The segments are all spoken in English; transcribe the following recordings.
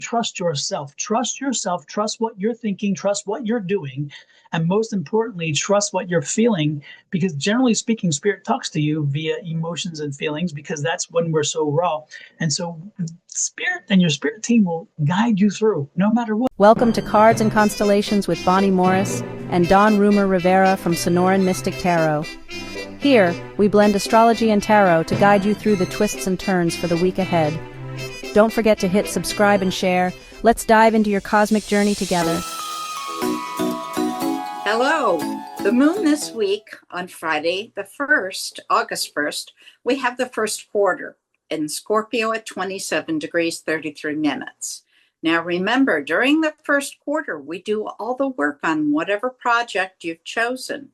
trust yourself. Trust yourself. Trust what you're thinking. Trust what you're doing. And most importantly, trust what you're feeling, because generally speaking, spirit talks to you via emotions and feelings, because that's when we're so raw. And so spirit and your spirit team will guide you through no matter what. Welcome to Cards and Constellations with Bonnie Morris and Don Rumor Rivera from Sonoran Mystic Tarot. Here, we blend astrology and tarot to guide you through the twists and turns for the week ahead. Don't forget to hit subscribe and share. Let's dive into your cosmic journey together. Hello. The moon this week on Friday, the 1st, August 1st, we have the first quarter in Scorpio at 27 degrees 33 minutes. Now remember, during the first quarter, we do all the work on whatever project you've chosen.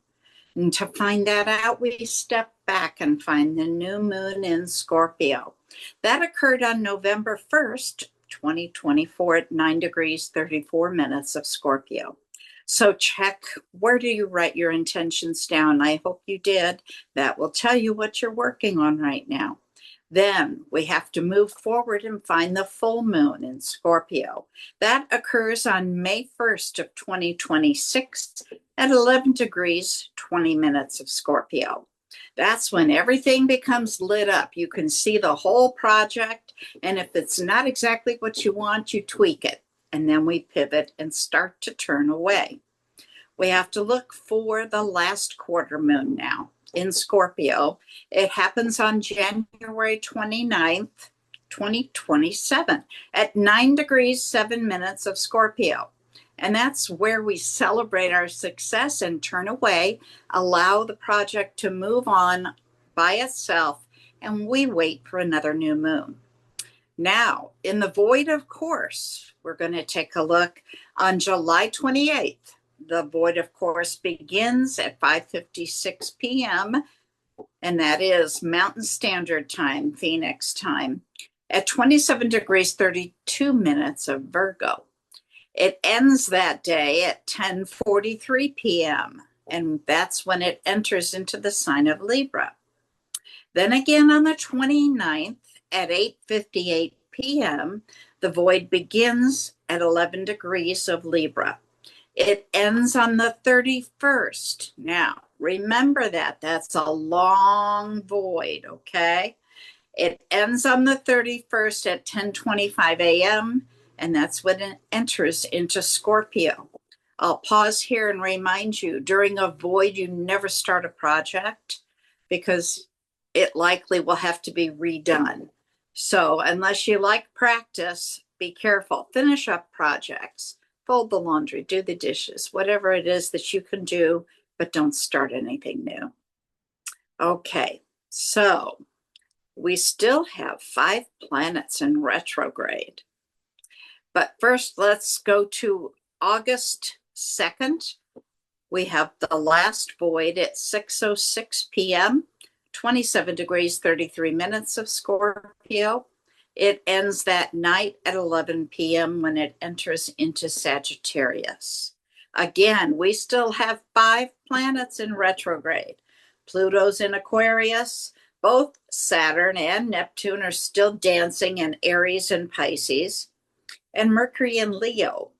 And to find that out, we step back and find the new moon in Scorpio. That occurred on November 1st, 2024 at 9 degrees 34 minutes of Scorpio. So check, where do you write your intentions down? I hope you did. That will tell you what you're working on right now. Then we have to move forward and find the full moon in Scorpio. That occurs on May 1st of 2026 at 11 degrees 20 minutes of Scorpio. That's when everything becomes lit up. You can see the whole project, and if it's not exactly what you want, you tweak it. And then we pivot and start to turn away. We have to look for the last quarter moon now in Scorpio. It happens on January 29th, 2027 at 9 degrees 7 minutes of Scorpio. And that's where we celebrate our success and turn away, allow the project to move on by itself, and we wait for another new moon. Now, in the void, of course, we're going to take a look on July 28th. The void, of course, begins at 5:56 p.m., and that is Mountain Standard Time, Phoenix time, at 27 degrees 32 minutes of Virgo. It ends that day at 10:43 p.m., and that's when it enters into the sign of Libra. Then again on the 29th at 8:58 p.m., the void begins at 11 degrees of Libra. It ends on the 31st. Now, remember that. That's a long void, okay? It ends on the 31st at 10:25 a.m., and that's when it enters into Scorpio. I'll pause here and remind you, during a void, you never start a project because it likely will have to be redone. So unless you like practice, be careful. Finish up projects, fold the laundry, do the dishes, whatever it is that you can do, but don't start anything new. Okay, so we still have 5 planets in retrograde. But first, let's go to August 2nd. We have the last void at 6:06 p.m., 27 degrees 33 minutes of Scorpio. It ends that night at 11 p.m. when it enters into Sagittarius. Again, we still have 5 planets in retrograde. Pluto's in Aquarius. Both Saturn and Neptune are still dancing in Aries and Pisces, and Mercury in Leo.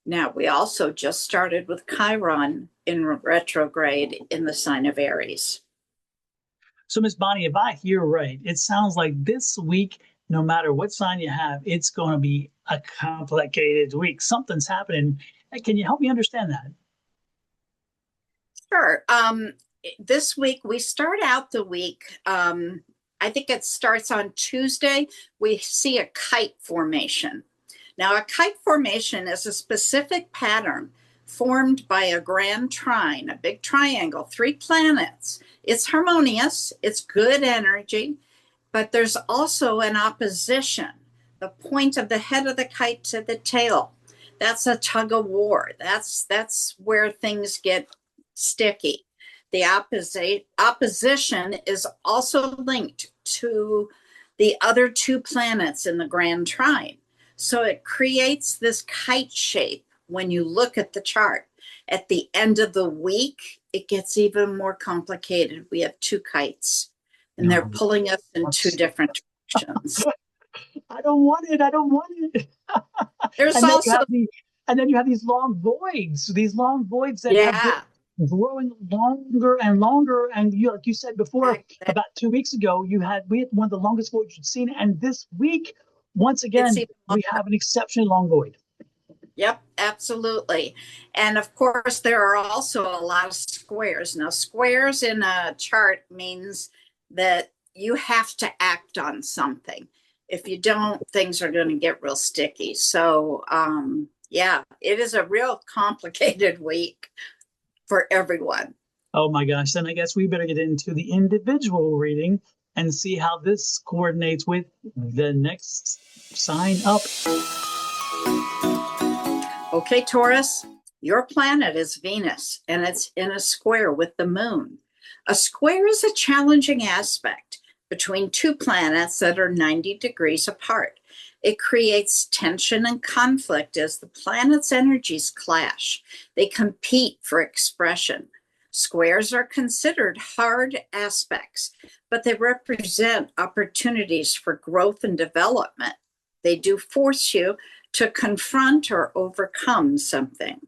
Now, we also just started with Chiron in retrograde in the sign of Aries. So, Miss Bonnie, if I hear right, it sounds like this week, no matter what sign you have, it's going to be a complicated week. Something's happening. Can you help me understand that? Sure. This week, we start out the week, I think it starts on Tuesday. We see a kite formation. Now, a kite formation is a specific pattern formed by a grand trine, a big triangle, 3 planets. It's harmonious, it's good energy, but there's also an opposition, the point of the head of the kite to the tail. That's a tug of war. That's where things get sticky. The opposition is also linked to the other 2 planets in the grand trine. So it creates this kite shape when you look at the chart. At the end of the week, it gets even more complicated. We have 2 kites, and they're pulling us in 2 different directions. I don't want it. I don't want it. There's And then you also, have you have these long voids that have been yeah, growing longer and longer. And you, like you said before, exactly. about 2 weeks ago, we had one of the longest voids you've seen. And this week, once It's again, even we have an exceptionally long void. Yep, absolutely. And of course, there are also a lot of squares. Now, squares in a chart means that you have to act on something. If you don't, things are going to get real sticky. So, yeah, it is a real complicated week for everyone. Oh my gosh. Then I guess we better get into the individual reading and see how this coordinates with the next sign up. Okay, Taurus, your planet is Venus and it's in a square with the moon. A square is a challenging aspect between two planets that are 90 degrees apart. It creates tension and conflict as the planets' energies clash. They compete for expression. Squares are considered hard aspects, but they represent opportunities for growth and development. They do force you to confront or overcome something.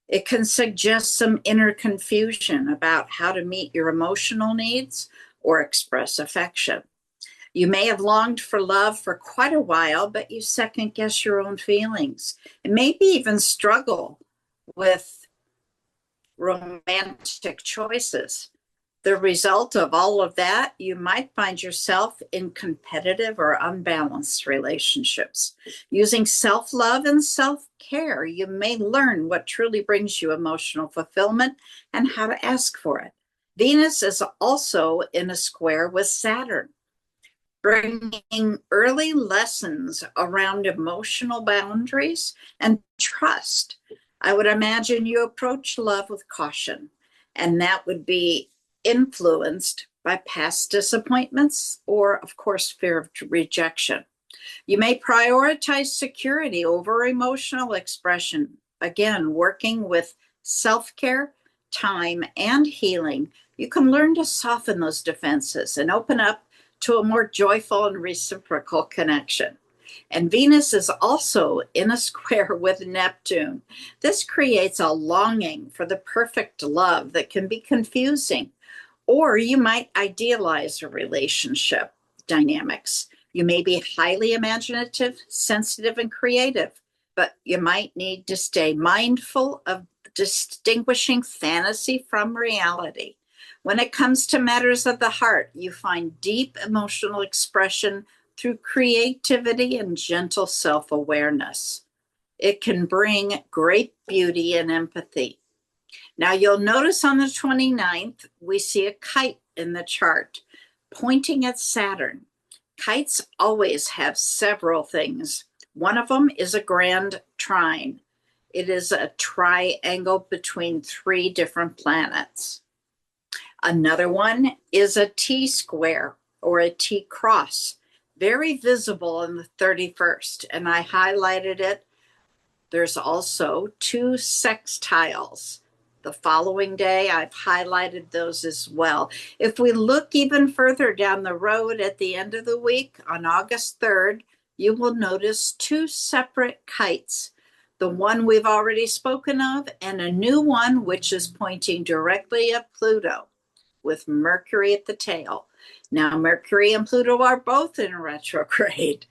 It can suggest some inner confusion about how to meet your emotional needs or express affection. You may have longed for love for quite a while, but you second guess your own feelings and maybe even struggle with romantic choices. The result of all of that, you might find yourself in competitive or unbalanced relationships. Using self-love and self-care, you may learn what truly brings you emotional fulfillment and how to ask for it. Venus is also in a square with Saturn, bringing early lessons around emotional boundaries and trust. I would imagine you approach love with caution, and that would be influenced by past disappointments or, of course, fear of rejection. You may prioritize security over emotional expression. Again, working with self-care, time, and healing, you can learn to soften those defenses and open up to a more joyful and reciprocal connection. And Venus is also in a square with Neptune. This creates a longing for the perfect love that can be confusing, or you might idealize a relationship dynamics. You may be highly imaginative, sensitive, and creative, but you might need to stay mindful of distinguishing fantasy from reality. When it comes to matters of the heart, you find deep emotional expression through creativity and gentle self-awareness. It can bring great beauty and empathy. Now, you'll notice on the 29th, we see a kite in the chart pointing at Saturn. Kites always have several things. One of them is a grand trine. It is a triangle between three different planets. Another one is a T square or a T cross, very visible on the 31st, and I highlighted it. There's also two sextiles. The following day, I've highlighted those as well. If we look even further down the road at the end of the week, on August 3rd, you will notice two separate kites. The one we've already spoken of, and a new one which is pointing directly at Pluto with Mercury at the tail. Now, Mercury and Pluto are both in retrograde.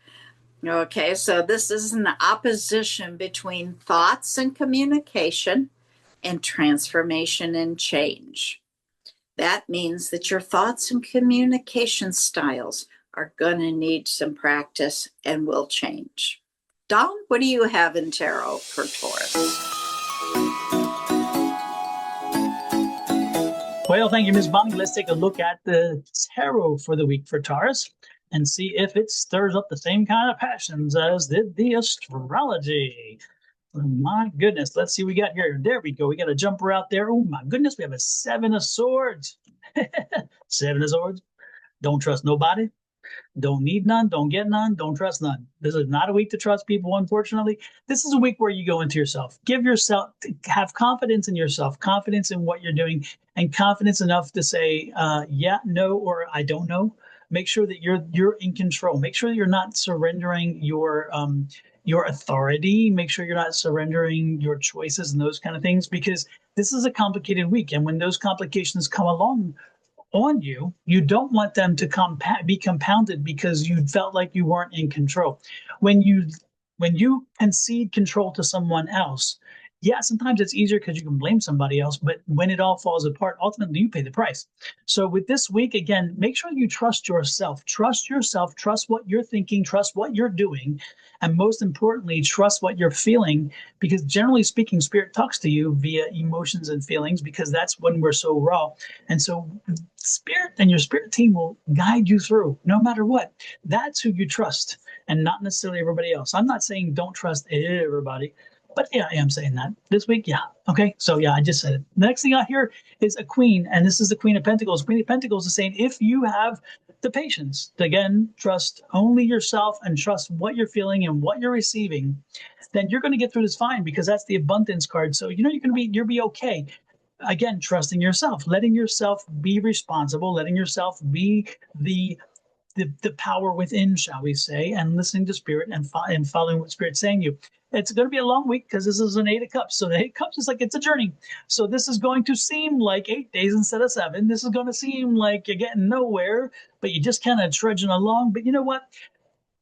Okay, so this is an opposition between thoughts and communication and transformation and change. That means that your thoughts and communication styles are going to need some practice and will change. Dawn, what do you have in tarot for Taurus? Well, thank you, Ms. Bonnie. Let's take a look at the tarot for the week for Taurus and see if it stirs up the same kind of passions as did the astrology. Oh, my goodness. Let's see what we got here. There we go. We got a jumper out there. Oh, my goodness. We have a 7 of swords. 7 of swords. Don't trust nobody. Don't need none. Don't get none. Don't trust none. This is not a week to trust people, unfortunately. This is a week where you go into yourself. Have confidence in yourself, confidence in what you're doing, and confidence enough to say, yeah, no, or I don't know. Make sure that you're in control. Make sure you're not surrendering your authority. Make sure you're not surrendering your choices and those kind of things, because this is a complicated week. And when those complications come along on you, you don't want them to be compounded because you felt like you weren't in control. When you concede control to someone else, yeah, sometimes it's easier because you can blame somebody else, but when it all falls apart, ultimately you pay the price. So with this week, again, make sure you trust yourself. Trust yourself, trust what you're thinking, trust what you're doing, and most importantly, trust what you're feeling, because generally speaking, spirit talks to you via emotions and feelings, because that's when we're so raw. And so spirit and your spirit team will guide you through no matter what. That's who you trust, and not necessarily everybody else. I'm not saying don't trust everybody, but yeah, I am saying that this week. Yeah. Okay. So yeah, I just said it. The next thing I hear is a queen, and this is the Queen of Pentacles. Queen of Pentacles is saying, if you have the patience to, again, trust only yourself and trust what you're feeling and what you're receiving, then you're going to get through this fine, because that's the abundance card. So, you'll be okay. Again, trusting yourself, letting yourself be responsible, letting yourself be the power within, shall we say, and listening to spirit and following what spirit's saying to you. It's going to be a long week because this is an 8 of Cups. So the 8 of Cups is like, it's a journey. So this is going to seem like 8 days instead of 7. This is going to seem like you're getting nowhere, but you're just kind of trudging along. But you know what?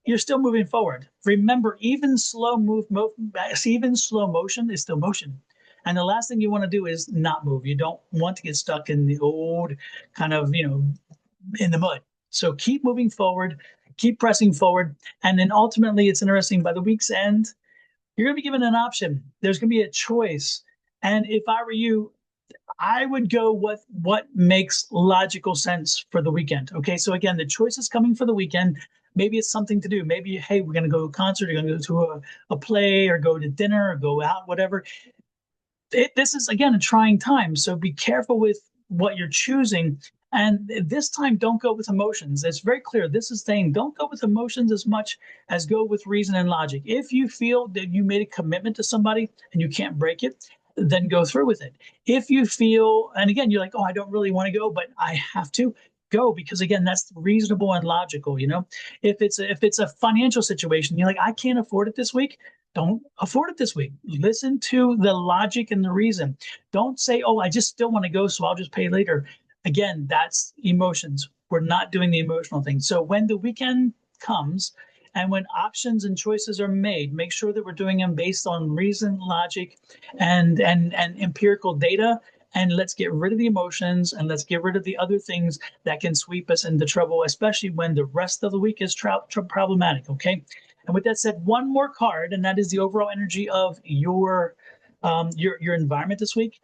You're still moving forward. Remember, even slow motion is still motion. And the last thing you want to do is not move. You don't want to get stuck in the old kind of, in the mud. So keep moving forward, keep pressing forward. And then ultimately, it's interesting, by the week's end, you're going to be given an option. There's going to be a choice. And if I were you, I would go with what makes logical sense for the weekend. Okay. So again, the choice is coming for the weekend. Maybe it's something to do. Maybe, hey, we're going to go to a concert, you're going to go to a play, or go to dinner, or go out, whatever. This is, again, a trying time. So be careful with what you're choosing. And this time, don't go with emotions. It's very clear. This is saying don't go with emotions as much as go with reason and logic. If you feel that you made a commitment to somebody and you can't break it, then go through with it. If you feel, and again, you're like, oh, I don't really want to go, but I have to go, because again, that's reasonable and logical. If it's a financial situation, you're like, I can't afford it this week. Don't afford it this week. Listen to the logic and the reason. Don't say, oh, I just still want to go, so I'll just pay later. Again, that's emotions. We're not doing the emotional thing. So when the weekend comes and when options and choices are made, make sure that we're doing them based on reason, logic, and empirical data. And let's get rid of the emotions, and let's get rid of the other things that can sweep us into trouble, especially when the rest of the week is problematic. Okay. And with that said, one more card, and that is the overall energy of your environment this week.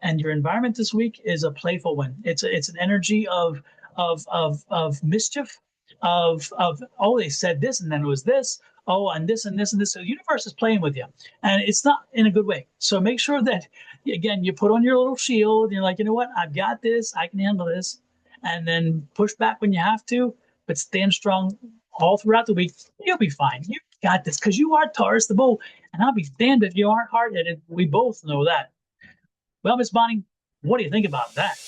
And your environment this week is a playful one. It's an energy of mischief, of oh, they said this and then it was this, oh, and this and this and this. So the universe is playing with you, and it's not in a good way. So make sure that, again, you put on your little shield. You're like, you know what, I've got this, I can handle this, and then push back when you have to, but stand strong all throughout the week. You'll be fine. You got this, because you are Taurus the bull, and I'll be damned if you aren't hard-headed. We both know that. Well, Miss Bonnie, what do you think about that?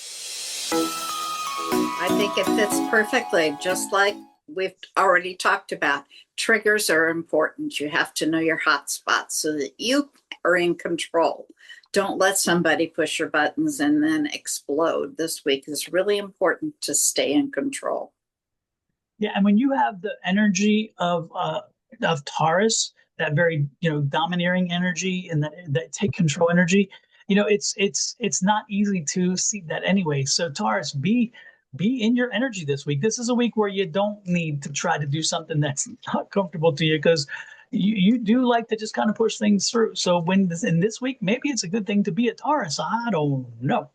I think it fits perfectly, just like we've already talked about. Triggers are important. You have to know your hot spots so that you are in control. Don't let somebody push your buttons and then explode. This week is really important to stay in control. Yeah, and when you have the energy of Taurus, that very domineering energy, and that take control energy, it's not easy to see that anyway. So Taurus, be in your energy this week. This is a week where you don't need to try to do something that's not comfortable to you, because you do like to just kind of push things through. So in this week, maybe it's a good thing to be a Taurus. I don't know.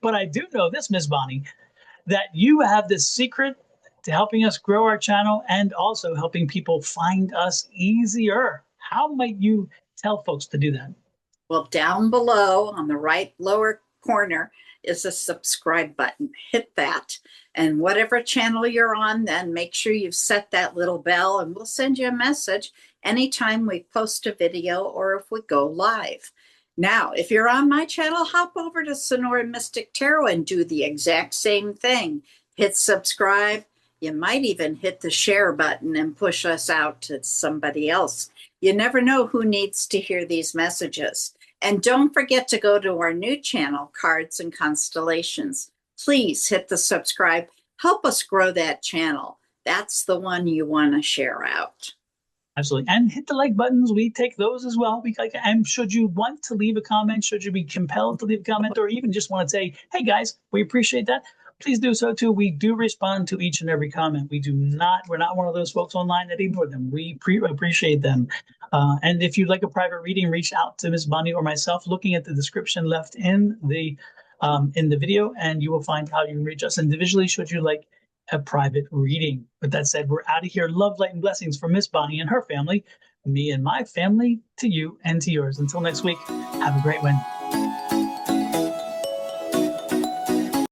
But I do know this, Miss Bonnie, that you have this secret to helping us grow our channel and also helping people find us easier. How might you tell folks to do that? Well, down below on the right lower corner is a subscribe button. Hit that. And whatever channel you're on, then make sure you've set that little bell, and we'll send you a message anytime we post a video or if we go live. Now, if you're on my channel, hop over to Sonora Mystic Tarot and do the exact same thing. Hit subscribe You might even hit the share button and push us out to somebody else. You never know who needs to hear these messages. And don't forget to go to our new channel, Cards and Constellations. Please hit the subscribe. Help us grow that channel. That's the one you want to share out. Absolutely. And hit the like buttons. We take those as well. And should you want to leave a comment, should you be compelled to leave a comment, or even just want to say, hey guys, we appreciate that, please do so too. We do respond to each and every comment. We're not one of those folks online that ignore them. We appreciate them. And if you'd like a private reading, reach out to Ms. Bonnie or myself, looking at the description left in the video, and you will find how you can reach us individually should you like a private reading. With that said, we're out of here. Love, light, and blessings from Miss Bonnie and her family, me and my family, to you and to yours. Until next week, have a great one.